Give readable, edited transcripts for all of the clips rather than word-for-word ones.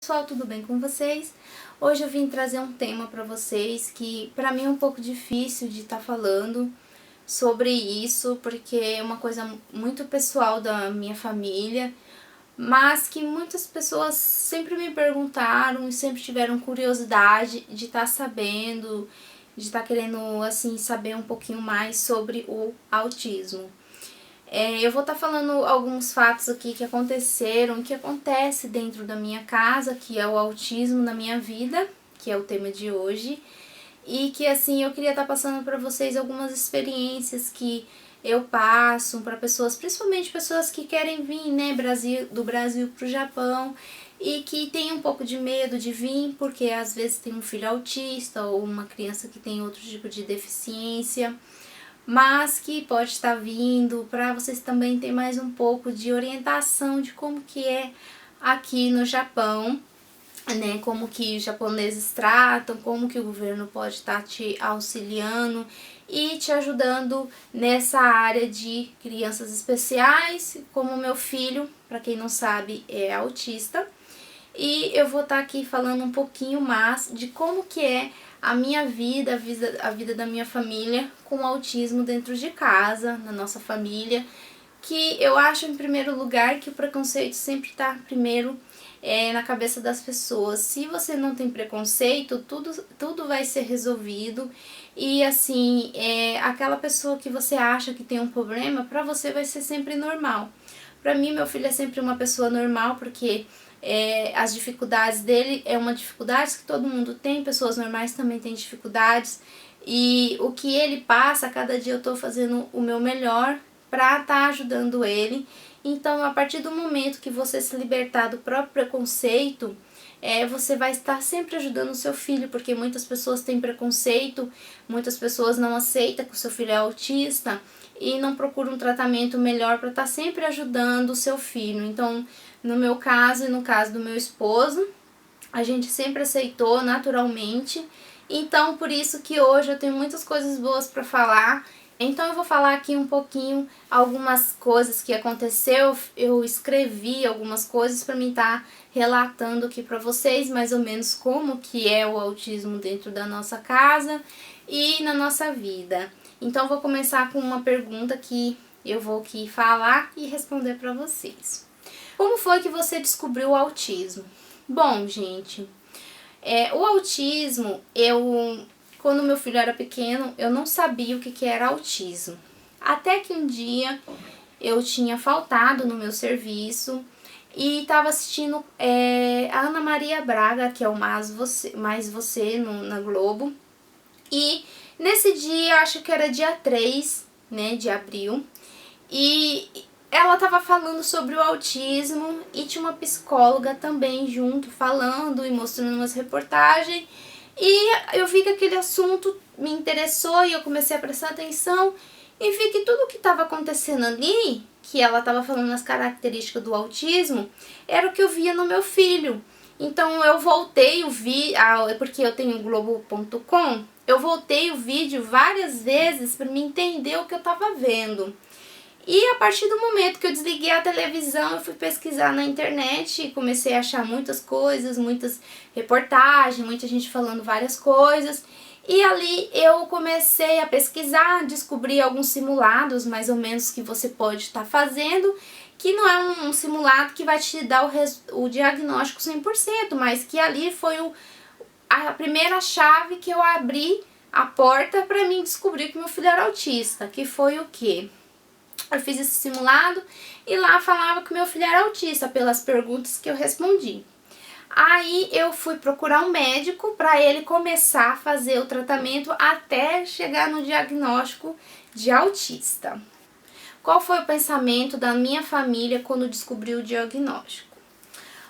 Pessoal, tudo bem com vocês? Hoje eu vim trazer um tema para vocês que para mim é um pouco difícil de estar falando sobre isso, porque é uma coisa muito pessoal da minha família, mas que muitas pessoas sempre me perguntaram e sempre tiveram curiosidade de estar sabendo, de estar querendo assim saber um pouquinho mais sobre o autismo. Eu vou estar falando alguns fatos aqui que aconteceram, que acontece dentro da minha casa, que é o autismo na minha vida, que é o tema de hoje. E que assim, eu queria estar passando para vocês algumas experiências que eu passo para pessoas, principalmente pessoas que querem vir, né, do Brasil para o Japão e que tem um pouco de medo de vir, porque às vezes tem um filho autista ou uma criança que tem outro tipo de deficiência, mas que pode estar vindo para vocês também terem mais um pouco de orientação de como que é aqui no Japão, né, como que os japoneses tratam, como que o governo pode estar te auxiliando e te ajudando nessa área de crianças especiais, como o meu filho, para quem não sabe, é autista. E eu vou estar aqui falando um pouquinho mais de como que é a minha vida, a vida da minha família com autismo dentro de casa, na nossa família, que eu acho em primeiro lugar que o preconceito sempre está primeiro na cabeça das pessoas. Se você não tem preconceito, tudo vai ser resolvido e assim, aquela pessoa que você acha que tem um problema, para você vai ser sempre normal. Para mim, meu filho é sempre uma pessoa normal, porque as dificuldades dele é uma dificuldade que todo mundo tem, pessoas normais também têm dificuldades, e o que ele passa, cada dia eu estou fazendo o meu melhor para estar ajudando ele. Então, a partir do momento que você se libertar do próprio preconceito, você vai estar sempre ajudando o seu filho, porque muitas pessoas têm preconceito, muitas pessoas não aceitam que o seu filho é autista e não procuram um tratamento melhor para estar sempre ajudando o seu filho. Então, no meu caso e no caso do meu esposo, a gente sempre aceitou naturalmente. Então, por isso que hoje eu tenho muitas coisas boas para falar. Então, eu vou falar aqui um pouquinho algumas coisas que aconteceu. Eu escrevi algumas coisas para mim estar relatando aqui para vocês, mais ou menos como que é o autismo dentro da nossa casa e na nossa vida. Então, vou começar com uma pergunta que eu vou aqui falar e responder para vocês. Como foi que você descobriu o autismo? Bom, gente, o autismo, quando meu filho era pequeno, eu não sabia o que era autismo. Até que um dia eu tinha faltado no meu serviço e estava assistindo a Ana Maria Braga, que é o Mais Você na Globo. E nesse dia, acho que era dia 3, né, de abril, e ela estava falando sobre o autismo e tinha uma psicóloga também junto falando e mostrando umas reportagens, e eu vi que aquele assunto me interessou e eu comecei a prestar atenção e vi que tudo que estava acontecendo ali, que ela estava falando as características do autismo, era o que eu via no meu filho. Então eu voltei o vídeo, porque eu tenho Globo.com, eu voltei o vídeo várias vezes para me entender o que eu estava vendo. E a partir do momento que eu desliguei a televisão, eu fui pesquisar na internet e comecei a achar muitas coisas, muitas reportagens, muita gente falando várias coisas. E ali eu comecei a pesquisar, descobri alguns simulados, mais ou menos, que você pode estar fazendo, que não é um simulado que vai te dar o diagnóstico 100%, mas que ali foi a primeira chave que eu abri a porta para mim descobrir que meu filho era autista, que foi o quê? Eu fiz esse simulado e lá falava que meu filho era autista pelas perguntas que eu respondi. Aí eu fui procurar um médico para ele começar a fazer o tratamento até chegar no diagnóstico de autista. Qual foi o pensamento da minha família quando descobriu o diagnóstico?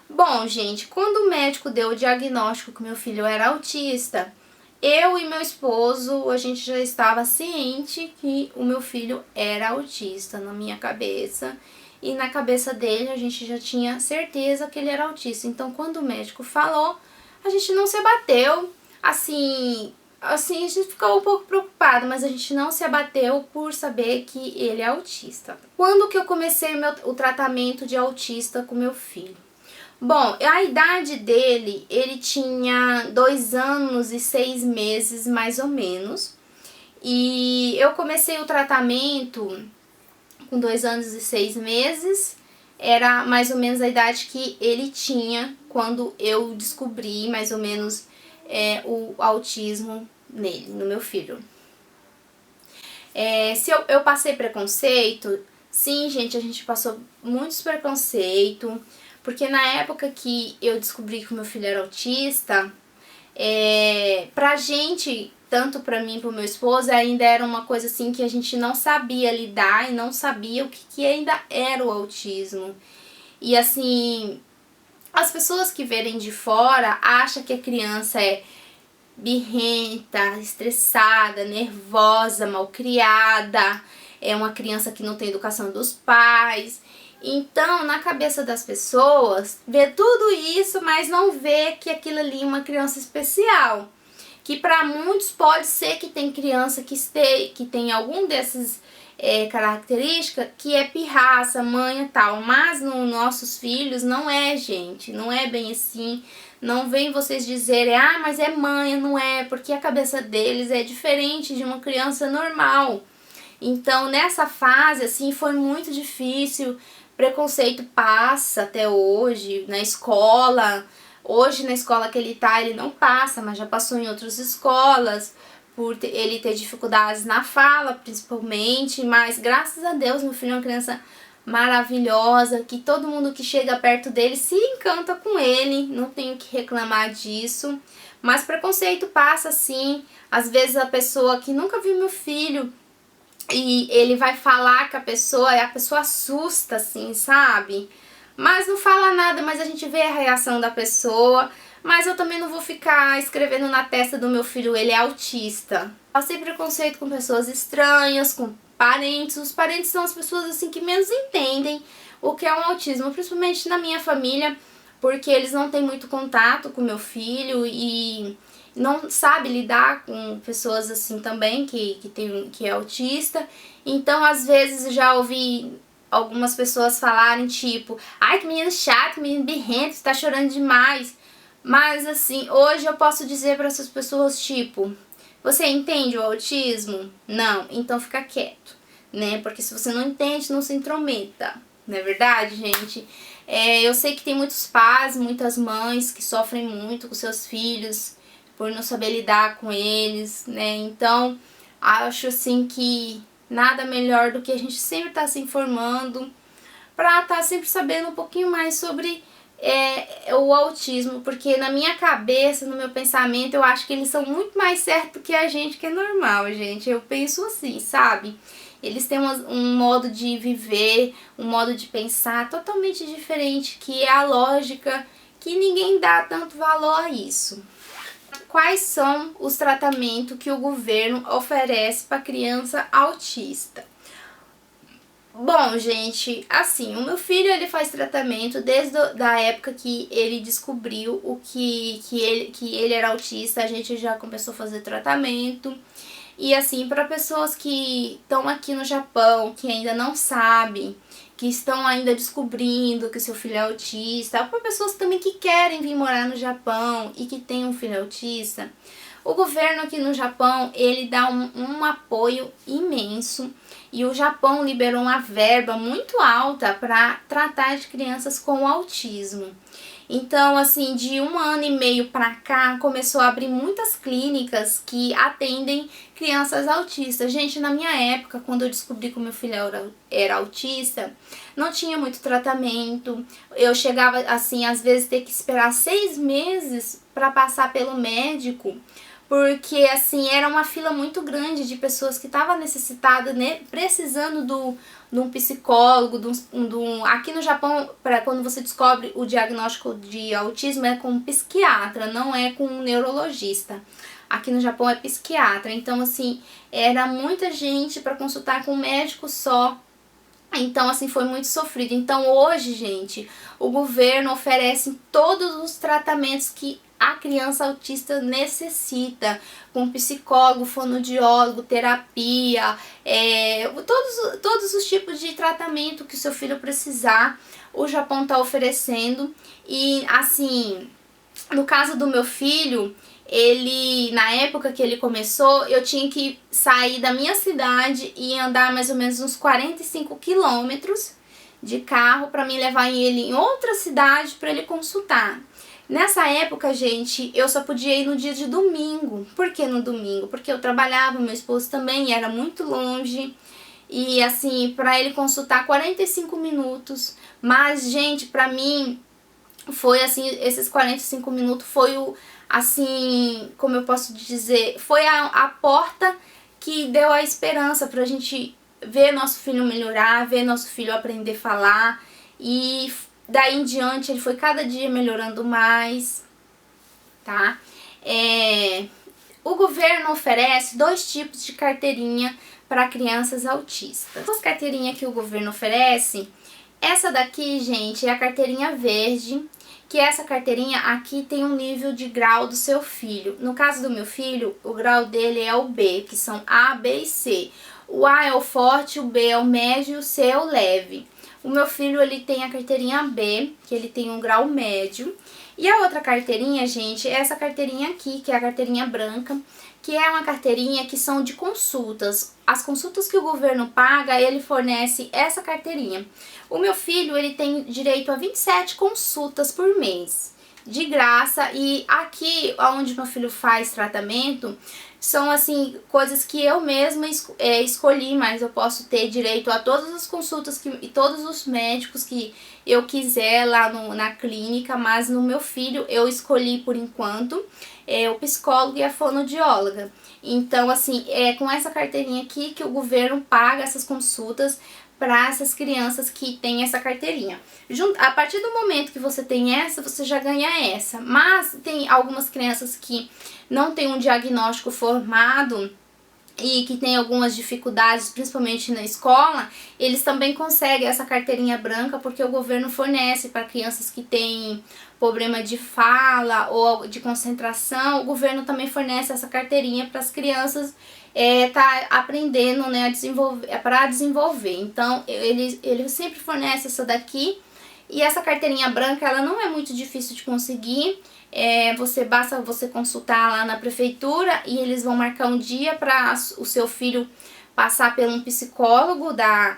Bom, gente, quando o médico deu o diagnóstico que meu filho era autista, eu e meu esposo, a gente já estava ciente que o meu filho era autista na minha cabeça. E na cabeça dele a gente já tinha certeza que ele era autista. Então quando o médico falou, a gente não se abateu. Assim a gente ficou um pouco preocupado, mas a gente não se abateu por saber que ele é autista. Quando que eu comecei o tratamento de autista com meu filho? Bom, a idade dele, ele tinha 2 anos e 6 meses, mais ou menos. E eu comecei o tratamento com 2 anos e 6 meses. Era mais ou menos a idade que ele tinha quando eu descobri mais ou menos o autismo nele, no meu filho. Se eu passei preconceito, sim, gente, a gente passou muitos preconceitos, porque na época que eu descobri que o meu filho era autista, pra gente, tanto pra mim e pro meu esposo, ainda era uma coisa assim que a gente não sabia lidar e não sabia o que ainda era o autismo. E assim, as pessoas que verem de fora acham que a criança é birrenta, estressada, nervosa, malcriada, é uma criança que não tem educação dos pais. Então, na cabeça das pessoas, vê tudo isso, mas não vê que aquilo ali é uma criança especial. Que para muitos pode ser que tem criança que tem algum desses características, que é pirraça, manha e tal, mas nos nossos filhos não é, gente, não é bem assim. Não vem vocês dizerem, ah, mas é manha, não é, porque a cabeça deles é diferente de uma criança normal. Então, nessa fase, assim, foi muito difícil. Preconceito passa até hoje, na escola. Hoje, na escola que ele tá, ele não passa, mas já passou em outras escolas, por ele ter dificuldades na fala, principalmente. Mas, graças a Deus, meu filho é uma criança maravilhosa, que todo mundo que chega perto dele se encanta com ele, não tenho que reclamar disso. Mas preconceito passa sim, às vezes a pessoa que nunca viu meu filho e ele vai falar com a pessoa e a pessoa assusta assim, sabe? Mas não fala nada, mas a gente vê a reação da pessoa. Mas eu também não vou ficar escrevendo na testa do meu filho, ele é autista. Passei preconceito com pessoas estranhas, com parentes. Os parentes são as pessoas assim que menos entendem o que é um autismo, principalmente na minha família, porque eles não têm muito contato com meu filho e não sabe lidar com pessoas assim também que é autista. Então, às vezes já ouvi algumas pessoas falarem tipo, ai, que menino chato, que menino birrento, tá chorando demais. Mas assim, hoje eu posso dizer para essas pessoas tipo, você entende o autismo? Não, então fica quieto, né? Porque se você não entende, não se intrometa, não é verdade, gente? Eu sei que tem muitos pais, muitas mães que sofrem muito com seus filhos por não saber lidar com eles, né? Então, acho assim que nada melhor do que a gente sempre estar se informando para estar sempre sabendo um pouquinho mais sobre o autismo, porque na minha cabeça, no meu pensamento, eu acho que eles são muito mais certos que a gente, que é normal, gente. Eu penso assim, sabe? Eles têm um modo de viver, um modo de pensar totalmente diferente, que é a lógica, que ninguém dá tanto valor a isso. Quais são os tratamentos que o governo oferece para criança autista? Bom, gente, assim, o meu filho ele faz tratamento desde a época que ele descobriu que ele era autista, a gente já começou a fazer tratamento. E assim, para pessoas que estão aqui no Japão, que ainda não sabem, que estão ainda descobrindo que seu filho é autista, ou para pessoas também que querem vir morar no Japão e que têm um filho autista, o governo aqui no Japão, ele dá um apoio imenso e o Japão liberou uma verba muito alta para tratar de crianças com autismo. Então, assim, de 1 ano e meio para cá, começou a abrir muitas clínicas que atendem crianças autistas. Gente, na minha época, quando eu descobri que o meu filho era autista, não tinha muito tratamento. Eu chegava, assim, às vezes ter que esperar 6 meses para passar pelo médico, porque assim era uma fila muito grande de pessoas que estavam necessitadas, né, precisando de um psicólogo, aqui no Japão, para quando você descobre o diagnóstico de autismo é com um psiquiatra, não é com um neurologista. Aqui no Japão é psiquiatra, então assim, era muita gente para consultar com um médico só. Então, assim, foi muito sofrido. Então, hoje, gente, o governo oferece todos os tratamentos que a criança autista necessita, com psicólogo, fonoaudiólogo, terapia, todos os tipos de tratamento que o seu filho precisar. o Japão tá oferecendo. E assim, no caso do meu filho, ele, na época que ele começou, eu tinha que sair da minha cidade e andar mais ou menos uns 45 quilômetros de carro para me levar ele em outra cidade para ele consultar. Nessa época, gente, eu só podia ir no dia de domingo. Por que no domingo? Porque eu trabalhava, meu esposo também, e era muito longe. E assim, para ele consultar 45 minutos. Mas, gente, para mim foi assim, esses 45 minutos foi o, assim, como eu posso dizer, foi a porta que deu a esperança pra gente ver nosso filho melhorar, ver nosso filho aprender a falar. E daí em diante ele foi cada dia melhorando mais, tá? O governo oferece 2 tipos de carteirinha para crianças autistas. As carteirinhas que o governo oferece, essa daqui, gente, é a carteirinha verde, que essa carteirinha aqui tem um nível de grau do seu filho. No caso do meu filho, o grau dele é o B, que são A, B e C. O A é o forte, o B é o médio e o C é o leve. O meu filho, ele tem a carteirinha B, que ele tem um grau médio. E a outra carteirinha, gente, é essa carteirinha aqui, que é a carteirinha branca, que é uma carteirinha que são de consultas. As consultas que o governo paga, ele fornece essa carteirinha. O meu filho, ele tem direito a 27 consultas por mês, de graça. E aqui, onde meu filho faz tratamento, são assim, coisas que eu mesma escolhi, mas eu posso ter direito a todas as consultas e todos os médicos que eu quiser lá na clínica, mas no meu filho eu escolhi por enquanto o psicólogo e a fonoaudióloga. Então, assim, é com essa carteirinha aqui que o governo paga essas consultas para essas crianças que têm essa carteirinha. A partir do momento que você tem essa, você já ganha essa. Mas tem algumas crianças que não têm um diagnóstico formado e que tem algumas dificuldades, principalmente na escola, eles também conseguem essa carteirinha branca porque o governo fornece para crianças que têm problema de fala ou de concentração. O governo também fornece essa carteirinha para as crianças tá aprendendo, né, a desenvolver, para desenvolver. Então, ele sempre fornece essa daqui. E essa carteirinha branca, ela não é muito difícil de conseguir. Basta você consultar lá na prefeitura e eles vão marcar um dia para o seu filho passar por um psicólogo da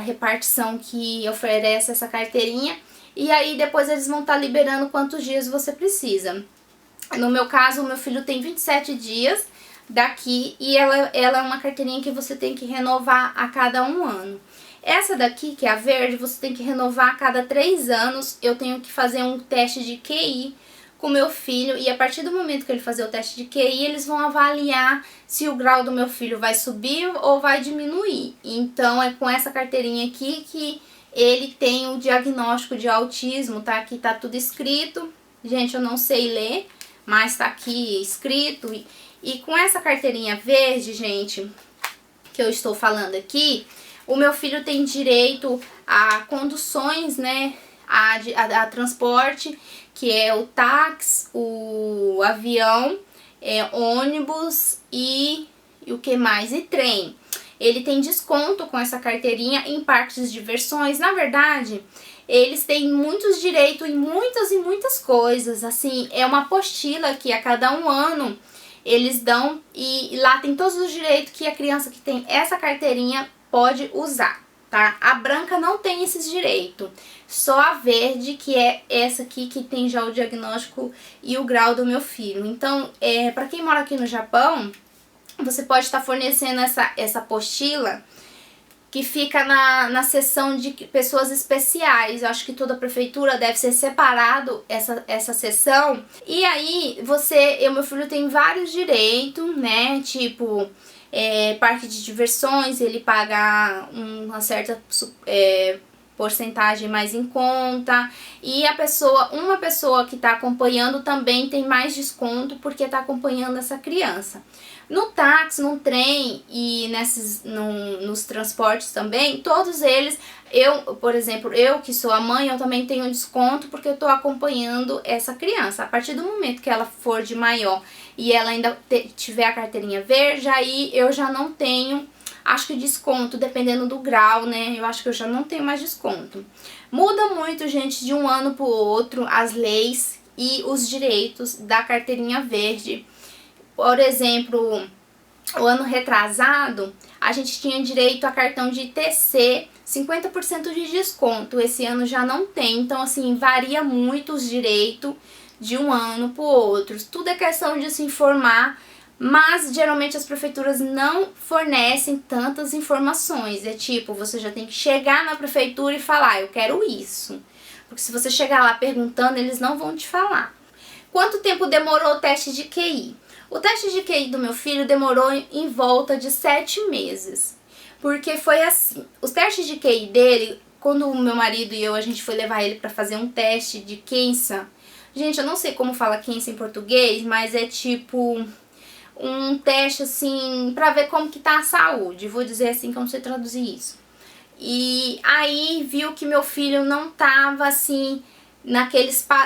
repartição que oferece essa carteirinha. E aí depois eles vão estar liberando quantos dias você precisa. No meu caso, o meu filho tem 27 dias daqui e ela é uma carteirinha que você tem que renovar a cada 1 ano. Essa daqui, que é a verde, você tem que renovar a cada 3 anos. Eu tenho que fazer um teste de QI com meu filho e a partir do momento que ele fazer o teste de QI, eles vão avaliar se o grau do meu filho vai subir ou vai diminuir. Então, é com essa carteirinha aqui que ele tem o diagnóstico de autismo, tá? Aqui tá tudo escrito. Gente, eu não sei ler, mas tá aqui escrito. E com essa carteirinha verde, gente, que eu estou falando aqui, o meu filho tem direito a conduções, né, a transporte, que é o táxi, o avião, ônibus e o que mais? E trem. Ele tem desconto com essa carteirinha em parques de diversões. Na verdade, eles têm muitos direitos em muitas e muitas coisas. Assim, é uma apostila que a cada 1 ano eles dão e lá tem todos os direitos que a criança que tem essa carteirinha pode usar, tá? A branca não tem esses direitos, só a verde, que é essa aqui que tem já o diagnóstico e o grau do meu filho. Então, para quem mora aqui no Japão, você pode estar fornecendo essa apostila que fica na seção de pessoas especiais. Eu acho que toda prefeitura deve ser separado essa seção. E aí, meu filho tem vários direitos, né? Tipo, parque de diversões, ele paga uma certa porcentagem mais em conta. E uma pessoa que está acompanhando também tem mais desconto porque está acompanhando essa criança. No táxi, no trem e nos transportes também, todos eles, por exemplo, eu que sou a mãe, eu também tenho desconto porque eu estou acompanhando essa criança. A partir do momento que ela for de maior e ela ainda tiver a carteirinha verde, aí eu já não tenho Acho que o desconto, dependendo do grau, né, eu acho que eu já não tenho mais desconto. Muda muito, gente, de um ano pro outro, as leis e os direitos da carteirinha verde. Por exemplo, o ano retrasado, a gente tinha direito a cartão de ITC, 50% de desconto. Esse ano já não tem, então assim, varia muito os direitos de um ano para o outro. Tudo é questão de se informar, mas geralmente as prefeituras não fornecem tantas informações. É tipo, você já tem que chegar na prefeitura e falar, eu quero isso. Porque se você chegar lá perguntando, eles não vão te falar. Quanto tempo demorou o teste de QI? O teste de QI do meu filho demorou em volta de 7 meses. Porque foi assim, os testes de QI dele, quando o meu marido e eu, a gente foi levar ele para fazer um teste de Kensa. Gente, eu não sei como fala Kensa em português, mas é tipo um teste assim, pra ver como que tá a saúde. Vou dizer assim que eu não sei traduzir isso. E aí viu que meu filho não tava assim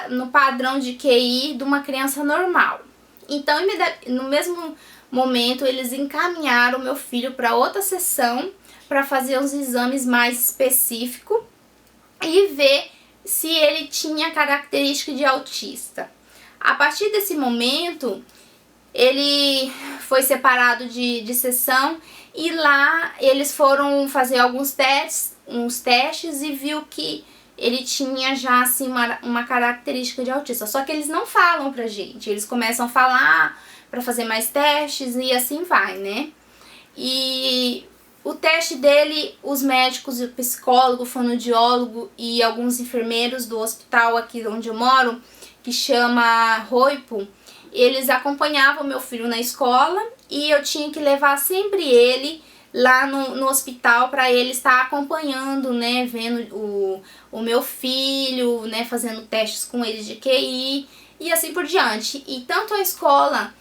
no padrão de QI de uma criança normal. Então, no mesmo momento, eles encaminharam meu filho para outra sessão para fazer os exames mais específicos e ver se ele tinha característica de autista. A partir desse momento, ele foi separado de sessão e lá eles foram fazer alguns testes e viu que ele tinha já assim uma característica de autista. Só que eles não falam pra gente, eles começam a falar pra fazer mais testes e assim vai, né? E o teste dele, os médicos, o psicólogo, o fonoaudiólogo e alguns enfermeiros do hospital aqui onde eu moro, que chama Roipo, eles acompanhavam meu filho na escola e eu tinha que levar sempre ele lá no hospital para ele estar acompanhando, né, vendo o meu filho, né, fazendo testes com ele de QI e assim por diante. E tanto a escola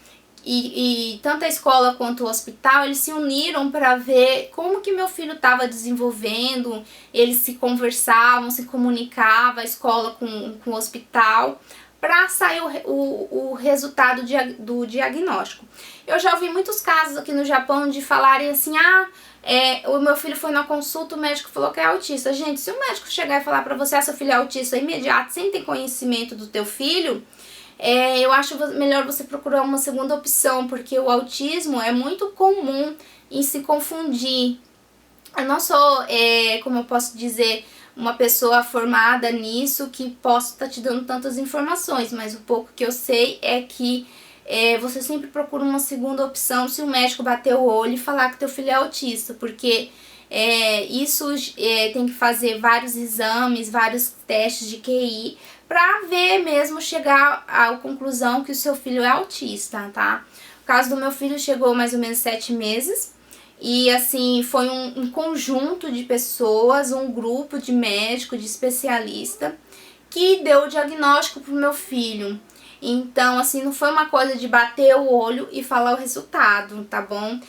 tanto a escola quanto o hospital, eles se uniram para ver como que meu filho estava desenvolvendo, eles se conversavam, se comunicavam, a escola com o hospital, para sair o resultado do diagnóstico. Eu já ouvi muitos casos aqui no Japão de falarem assim, o meu filho foi na consulta, o médico falou que é autista. Gente, se o médico chegar e falar para você, seu filho é autista imediato, sem ter conhecimento do teu filho, eu acho melhor você procurar uma segunda opção, porque o autismo é muito comum em se confundir. Eu não sou, como eu posso dizer, uma pessoa formada nisso que posso estar te dando tantas informações, mas o pouco que eu sei é que você sempre procura uma segunda opção se o médico bater o olho e falar que teu filho é autista, porque isso tem que fazer vários exames, vários testes de QI para ver mesmo, chegar à conclusão que o seu filho é autista, tá? O caso do meu filho chegou mais ou menos 7 meses. E assim, foi um conjunto de pessoas, um grupo de médico, de especialista, que deu o diagnóstico pro meu filho. Então, assim, não foi uma coisa de bater o olho e falar o resultado, tá bom?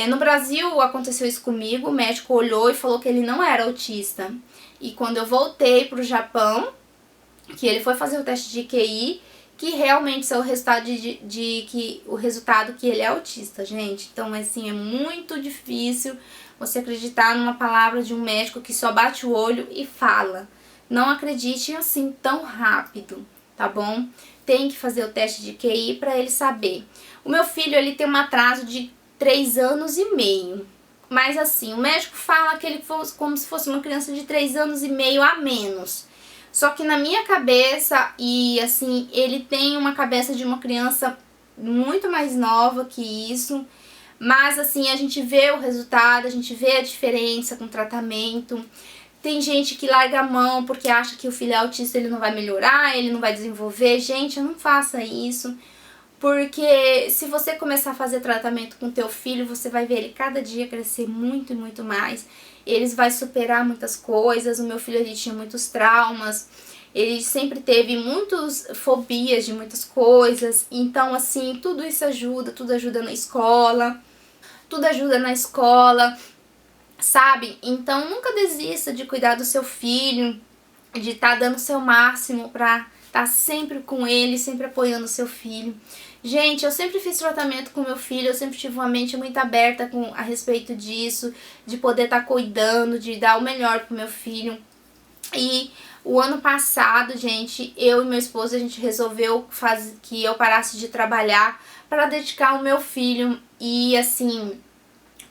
No Brasil aconteceu isso comigo, o médico olhou e falou que ele não era autista. E quando eu voltei pro Japão, que ele foi fazer o teste de QI, que realmente saiu o resultado o resultado que ele é autista, gente. Então, assim, é muito difícil você acreditar numa palavra de um médico que só bate o olho e fala. Não acredite assim tão rápido, tá bom? Tem que fazer o teste de QI para ele saber. O meu filho, ele tem um atraso de 3 anos e meio. Mas assim, o médico fala que ele fosse como se fosse uma criança de 3 anos e meio a menos. Só que na minha cabeça, e assim, ele tem uma cabeça de uma criança muito mais nova que isso. Mas assim, a gente vê o resultado, a gente vê a diferença com o tratamento. Tem gente que larga a mão porque acha que o filho é autista, ele não vai melhorar, ele não vai desenvolver. Gente, não faça isso. Porque se você começar a fazer tratamento com teu filho, você vai ver ele cada dia crescer muito e muito mais. Eles vai superar muitas coisas. O meu filho, ele tinha muitos traumas. Ele sempre teve muitas fobias de muitas coisas. Então, assim, tudo isso ajuda, tudo ajuda na escola. Tudo ajuda na escola, sabe? Então, nunca desista de cuidar do seu filho, de estar dando o seu máximo pra tá sempre com ele, sempre apoiando o seu filho. Gente, eu sempre fiz tratamento com meu filho, eu sempre tive uma mente muito aberta a respeito disso, de poder estar cuidando, de dar o melhor pro meu filho. E o ano passado, gente, eu e meu esposo, a gente resolveu que eu parasse de trabalhar para dedicar ao meu filho. E assim,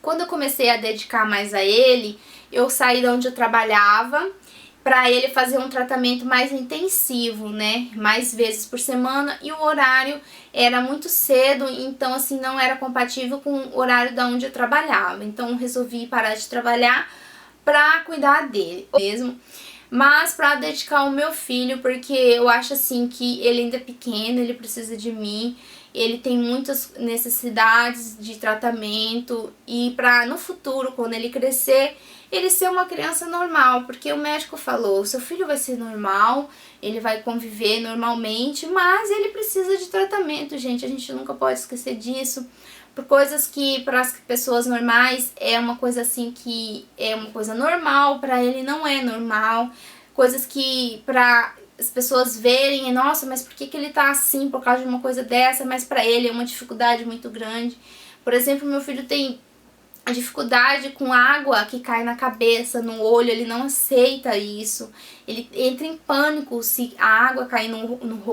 quando eu comecei a dedicar mais a ele, eu saí de onde eu trabalhava para ele fazer um tratamento mais intensivo, né? Mais vezes por semana, e o horário era muito cedo, então assim não era compatível com o horário da onde eu trabalhava. Então eu resolvi parar de trabalhar para cuidar dele mesmo, mas para dedicar ao meu filho, porque eu acho assim que ele ainda é pequeno, ele precisa de mim. Ele tem muitas necessidades de tratamento e para no futuro, quando ele crescer, ele ser uma criança normal, porque o médico falou, seu filho vai ser normal, ele vai conviver normalmente, mas ele precisa de tratamento, gente, a gente nunca pode esquecer disso, por coisas que para as pessoas normais é uma coisa assim que é uma coisa normal, para ele não é normal, coisas que para as pessoas verem, nossa, mas por que ele tá assim por causa de uma coisa dessa, mas pra ele é uma dificuldade muito grande. Por exemplo, meu filho tem a dificuldade com água que cai na cabeça, no olho, ele não aceita isso. Ele entra em pânico se a água cair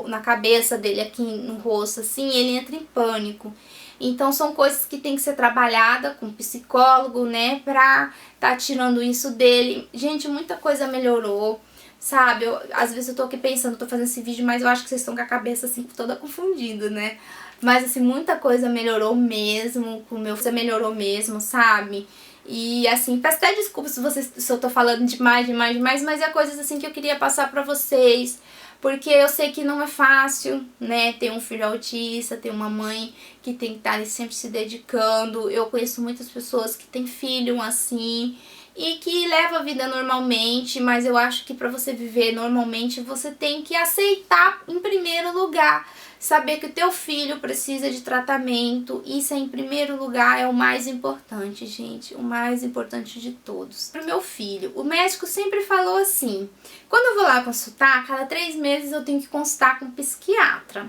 na cabeça dele, aqui no rosto, assim, ele entra em pânico. Então são coisas que tem que ser trabalhada com psicólogo, né, pra tá tirando isso dele. Gente, muita coisa melhorou. Sabe, às vezes eu tô aqui pensando, tô fazendo esse vídeo, mas eu acho que vocês estão com a cabeça assim toda confundida, né? Mas assim, muita coisa melhorou mesmo, o meu filho melhorou mesmo, sabe? E assim, peço até desculpas se eu tô falando demais, mas é coisas assim que eu queria passar pra vocês. Porque eu sei que não é fácil, né, ter um filho autista, ter uma mãe que tem que estar ali sempre se dedicando. Eu conheço muitas pessoas que têm filho assim e que leva a vida normalmente, mas eu acho que para você viver normalmente você tem que aceitar em primeiro lugar, saber que o teu filho precisa de tratamento, isso em primeiro lugar é o mais importante, gente, o mais importante de todos. Pro meu filho, o médico sempre falou assim, quando eu vou lá consultar, a cada 3 meses eu tenho que consultar com um psiquiatra,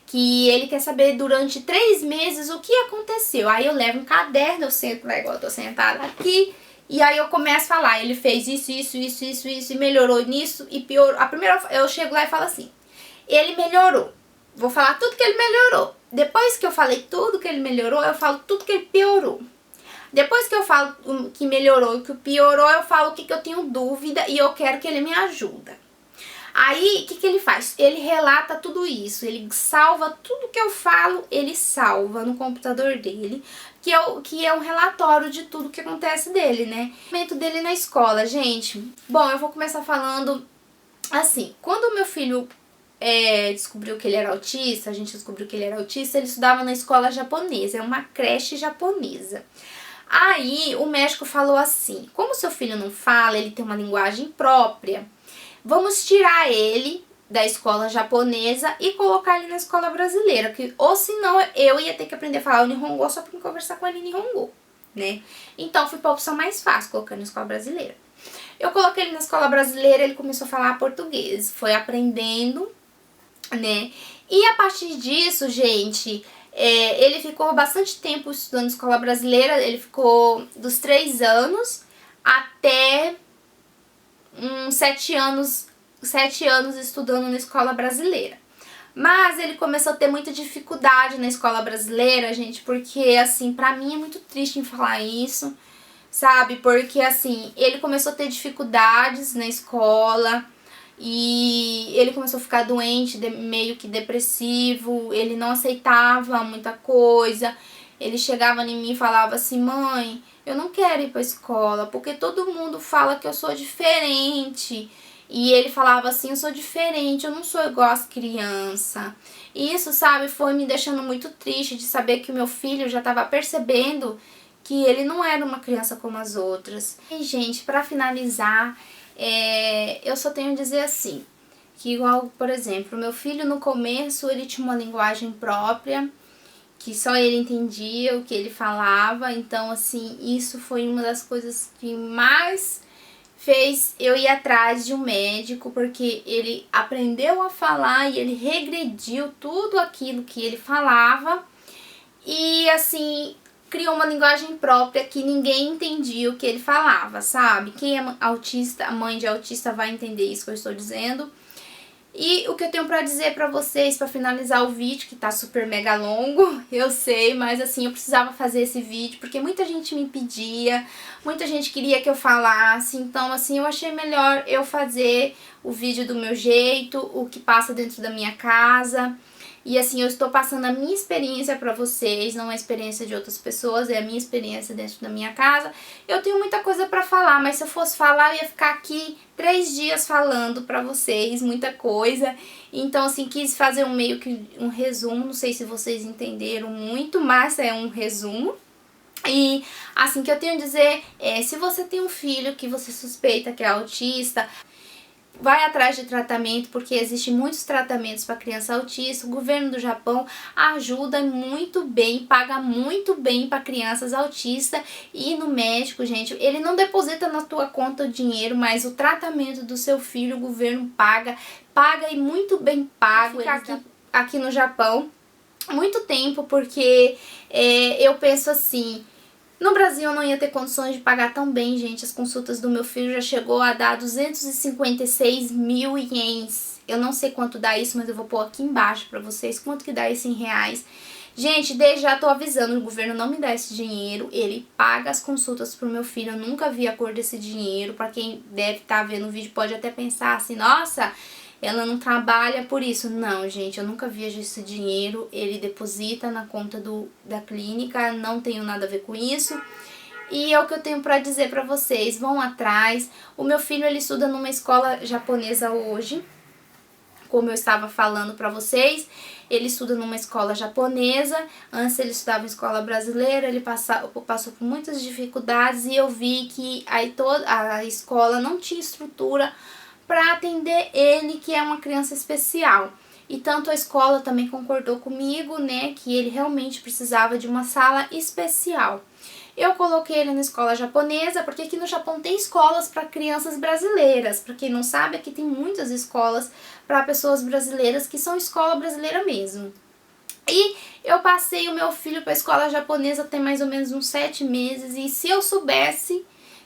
que ele quer saber durante 3 meses o que aconteceu. Aí eu levo um caderno, eu sento lá igual eu tô sentada aqui, e aí eu começo a falar, ele fez isso, e melhorou nisso, e piorou. A primeira, eu chego lá e falo assim, ele melhorou. Vou falar tudo que ele melhorou. Depois que eu falei tudo que ele melhorou, eu falo tudo que ele piorou. Depois que eu falo que melhorou e que piorou, eu falo o que eu tenho dúvida e eu quero que ele me ajude. Aí, o que ele faz? Ele relata tudo isso, ele salva tudo que eu falo, ele salva no computador dele, que é um relatório de tudo que acontece dele, né? O momento dele na escola, gente. Bom, eu vou começar falando assim, quando o meu filho descobriu que ele era autista, a gente descobriu que ele era autista, ele estudava na escola japonesa, é uma creche japonesa. Aí, o médico falou assim, como seu filho não fala, ele tem uma linguagem própria, vamos tirar ele da escola japonesa e colocar ele na escola brasileira, ou senão eu ia ter que aprender a falar o Nihongo só pra conversar com ele em Nihongo, né? Então fui pra opção mais fácil, colocando na escola brasileira. Eu coloquei ele na escola brasileira, ele começou a falar português, foi aprendendo, né? E a partir disso, gente, ele ficou bastante tempo estudando escola brasileira, ele ficou dos 3 anos até 7 anos estudando na escola brasileira. Mas ele começou a ter muita dificuldade na escola brasileira, gente, porque, assim, pra mim é muito triste em falar isso, sabe? Porque, assim, ele começou a ter dificuldades na escola e ele começou a ficar doente, meio que depressivo, ele não aceitava muita coisa. Ele chegava em mim e falava assim, mãe, eu não quero ir pra escola, porque todo mundo fala que eu sou diferente. E ele falava assim, eu sou diferente, eu não sou igual às crianças. E isso, sabe, foi me deixando muito triste de saber que o meu filho já estava percebendo que ele não era uma criança como as outras. E, gente, pra finalizar, eu só tenho a dizer assim, que igual, por exemplo, o meu filho no começo, ele tinha uma linguagem própria, que só ele entendia o que ele falava, então assim, isso foi uma das coisas que mais fez eu ir atrás de um médico, porque ele aprendeu a falar e ele regrediu tudo aquilo que ele falava e assim criou uma linguagem própria que ninguém entendia o que ele falava, sabe? Quem é autista, mãe de autista, vai entender isso que eu estou dizendo. E o que eu tenho pra dizer pra vocês, pra finalizar o vídeo, que tá super mega longo, eu sei, mas assim, eu precisava fazer esse vídeo, porque muita gente me pedia, muita gente queria que eu falasse, então assim, eu achei melhor eu fazer o vídeo do meu jeito, o que passa dentro da minha casa. E assim, eu estou passando a minha experiência pra vocês, não é a experiência de outras pessoas, é a minha experiência dentro da minha casa. Eu tenho muita coisa pra falar, mas se eu fosse falar, eu ia ficar aqui 3 dias falando pra vocês, muita coisa. Então assim, quis fazer meio que um resumo, não sei se vocês entenderam muito, mas é um resumo. E assim, que eu tenho a dizer é, se você tem um filho que você suspeita que é autista, vai atrás de tratamento, porque existem muitos tratamentos para criança autista. O governo do Japão ajuda muito bem, paga muito bem para crianças autistas. E no médico, gente, ele não deposita na tua conta o dinheiro, mas o tratamento do seu filho o governo paga e muito bem pago. Aqui no Japão muito tempo, porque eu penso assim, no Brasil eu não ia ter condições de pagar tão bem, gente. As consultas do meu filho já chegou a dar 256 mil ienes. Eu não sei quanto dá isso, mas eu vou pôr aqui embaixo pra vocês quanto que dá isso em reais. Gente, desde já tô avisando, o governo não me dá esse dinheiro, ele paga as consultas pro meu filho, eu nunca vi a cor desse dinheiro. Pra quem deve estar vendo o vídeo pode até pensar assim, nossa, ela não trabalha por isso. Não, gente, eu nunca vejo esse dinheiro, ele deposita na conta da clínica, não tenho nada a ver com isso. E é o que eu tenho pra dizer pra vocês, vão atrás. O meu filho, ele estuda numa escola japonesa hoje, como eu estava falando pra vocês. Ele estuda numa escola japonesa, antes ele estudava em escola brasileira, ele passou por muitas dificuldades e eu vi que aí a escola não tinha estrutura para atender ele, que é uma criança especial. E tanto a escola também concordou comigo, né, que ele realmente precisava de uma sala especial. Eu coloquei ele na escola japonesa, porque aqui no Japão tem escolas para crianças brasileiras. Para quem não sabe, aqui tem muitas escolas para pessoas brasileiras, que são escola brasileira mesmo. E eu passei o meu filho para a escola japonesa tem mais ou menos uns 7 meses, e se eu soubesse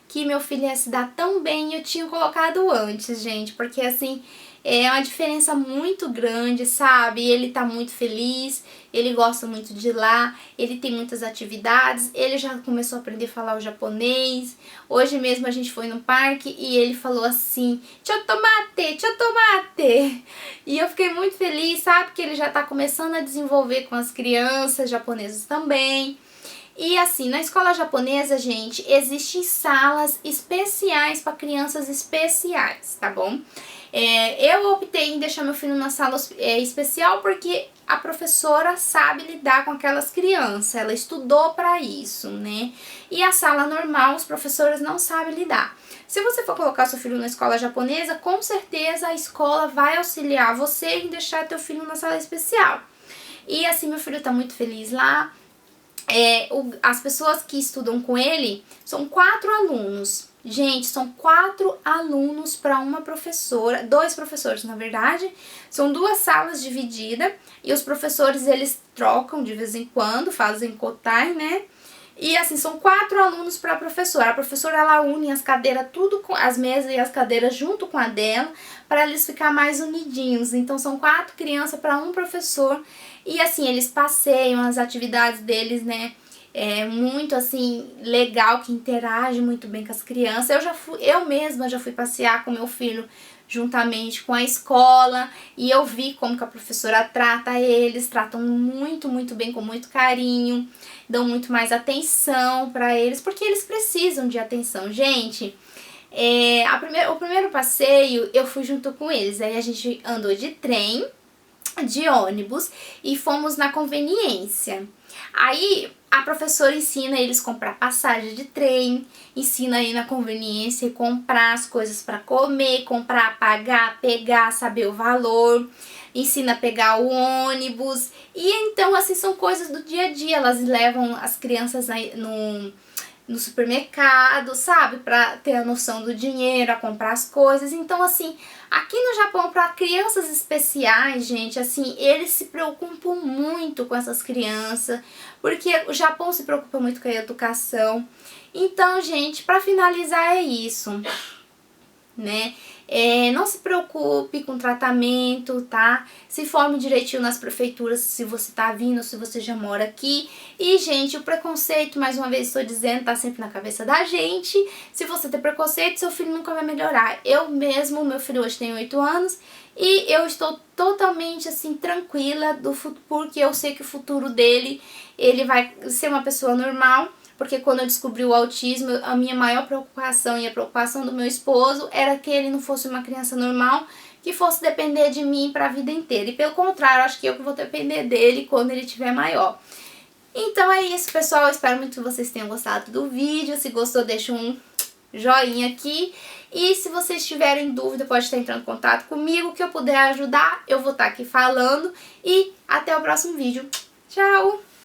que meu filho ia se dar tão bem, eu tinha colocado antes, gente, porque assim, é uma diferença muito grande, sabe? Ele tá muito feliz, ele gosta muito de ir lá, ele tem muitas atividades, ele já começou a aprender a falar o japonês. Hoje mesmo a gente foi no parque e ele falou assim, chotomate, chotomate. E eu fiquei muito feliz, sabe? Que ele já tá começando a desenvolver com as crianças japonesas também. E assim, na escola japonesa, gente, existem salas especiais para crianças especiais, tá bom? Eu optei em deixar meu filho na sala especial porque a professora sabe lidar com aquelas crianças, ela estudou para isso, né? E a sala normal, os professores não sabem lidar. Se você for colocar seu filho na escola japonesa, com certeza a escola vai auxiliar você em deixar teu filho na sala especial. E assim, meu filho tá muito feliz lá. As pessoas que estudam com ele são 4 alunos. Gente, são 4 alunos para uma professora, 2 professores na verdade. São 2 salas divididas e os professores eles trocam de vez em quando, fazem cotai, né? E assim, são 4 alunos para a professora. A professora ela une as cadeiras, tudo com as mesas e as cadeiras junto com a dela, para eles ficar mais unidinhos. Então são 4 crianças para um professor. E assim, eles passeiam as atividades deles, né? É muito assim, legal, que interage muito bem com as crianças. Eu mesma já fui passear com meu filho juntamente com a escola e eu vi como que a professora trata eles, tratam muito, muito bem, com muito carinho, dão muito mais atenção para eles, porque eles precisam de atenção, gente. O primeiro passeio eu fui junto com eles, aí a gente andou de trem, de ônibus e fomos na conveniência. Aí a professora ensina eles a comprar passagem de trem, ensina aí na conveniência comprar as coisas para comer, comprar, pagar, pegar, saber o valor, ensina a pegar o ônibus. E então assim são coisas do dia a dia, elas levam as crianças aí no supermercado, sabe? Pra ter a noção do dinheiro, a comprar as coisas. Então, assim, aqui no Japão, para crianças especiais, gente, assim, eles se preocupam muito com essas crianças, porque o Japão se preocupa muito com a educação. Então, gente, para finalizar é isso, né? Não se preocupe com tratamento, tá? Se forme direitinho nas prefeituras se você tá vindo, se você já mora aqui. E, gente, o preconceito, mais uma vez estou dizendo, tá sempre na cabeça da gente. Se você tem preconceito, seu filho nunca vai melhorar. Eu mesmo, meu filho hoje tem 8 anos e eu estou totalmente, assim, tranquila porque eu sei que o futuro dele, ele vai ser uma pessoa normal. Porque quando eu descobri o autismo, a minha maior preocupação e a preocupação do meu esposo era que ele não fosse uma criança normal, que fosse depender de mim para a vida inteira. E pelo contrário, acho que eu que vou depender dele quando ele tiver maior. Então é isso, pessoal. Espero muito que vocês tenham gostado do vídeo. Se gostou, deixa um joinha aqui. E se vocês tiverem dúvida, pode estar entrando em contato comigo, que eu puder ajudar, eu vou estar aqui falando. E até o próximo vídeo. Tchau!